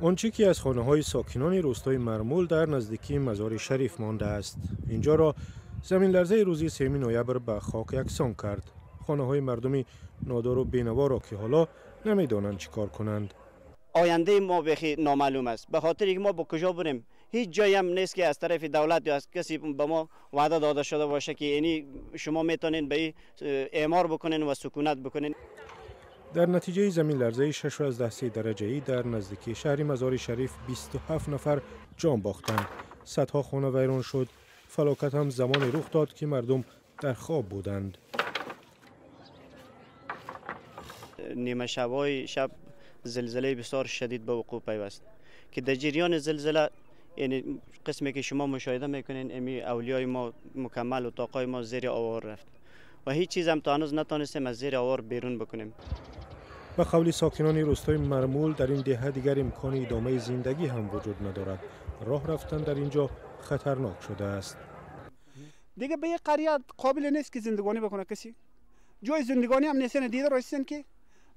آنچه که از خانه‌های ساکنان روستای مرمول در نزدیکی مزار شریف مانده است. اینجا را زمین لرزه روز 3 نوامبر به خاک یکسان کرد. خانه‌های مردمی نادار و بینوا را که حالا نمی‌دانند چیکار کنند. آینده ما بخی نامعلوم است، به خاطر اینکه ما با کجا بریم. هیچ جایی هم نیست که از طرف دولت یا از کسی به ما وعده داده شده باشه که یعنی شما میتونین به اعمار بکنین و سکونت بکنین. در نتیجه زمین لرزه 6.3 درجه‌ای در نزدیکی شهر مزار شریف 27 نفر جان باختند. صدها خانه ویران شد. فلاکت هم زمانی رخ داد که مردم در خواب بودند. نیمه شب زلزله بسیار شدید به وقوع پیوست که در جریان زلزله یعنی قسمی که شما مشاهده میکنین امی اولیای ما مکمل و طاقای ما زیر آوار رفت و هیچ چیز هم تا هنوز نتونستیم از زیر آوار بیرون بکنیم. به قول ساکنان روستای مرمول در این دهه دیگر امکان ادامه زندگی هم وجود ندارد. راه رفتن در اینجا خطرناک شده است. دیگه به یک قریه قابل نیست که زندگانی بکنه کسی. جای زندگانی هم نیستن، دیده راستی که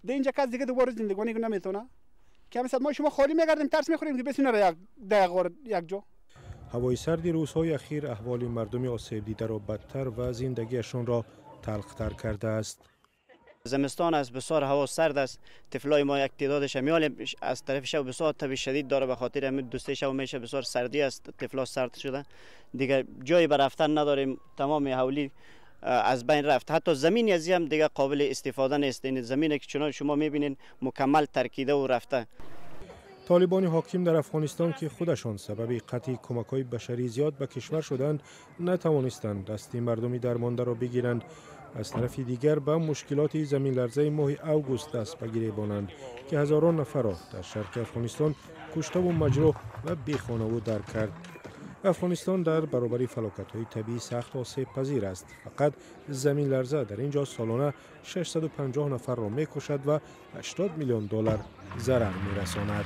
در اینجا کس دیگه دوباره زندگانی نمیتونه. که مثلا ما شما خالی میگردیم ترس میخوریم که بسونه یک جا. هوای سرد روزهای اخیر احوال مردم آسیب دیده را بدتر و زندگیشان را تلختر کرده است. زمستان است، بسیار هوا سرد است. طفلای ما یک تعدادش میال از طرف شب بسیار تب شدید داره، به خاطر همین دوسته شب میشه بسیار سردی است، طفلا سرد شده. دیگه جایی بر رفتن نداریم، تمام حولی از بین رفت. حتی زمین ازی هم دیگه قابل استفاده نیست. این زمینی که چنان شما میبینین مکمل ترکیده و رفته. طالبان حاکم در افغانستان که خودشان سبب قطع کمک‌های بشری زیاد به کشور شدند نتوانستند دست مردمی درمانده را بگیرند. از طرف دیگر به مشکلات زمین لرزه ماه اوگوست دست به گریبانند که هزاران نفر را در شرق افغانستان کشته و مجروح و بی‌خانه در کرد. افغانستان در برابر فلاکت‌های طبیعی سخت آسیب پذیر است. فقط زمین لرزه در اینجا سالانه 650 نفر را می‌کشد و 80 میلیون دلار ضرر می‌رساند.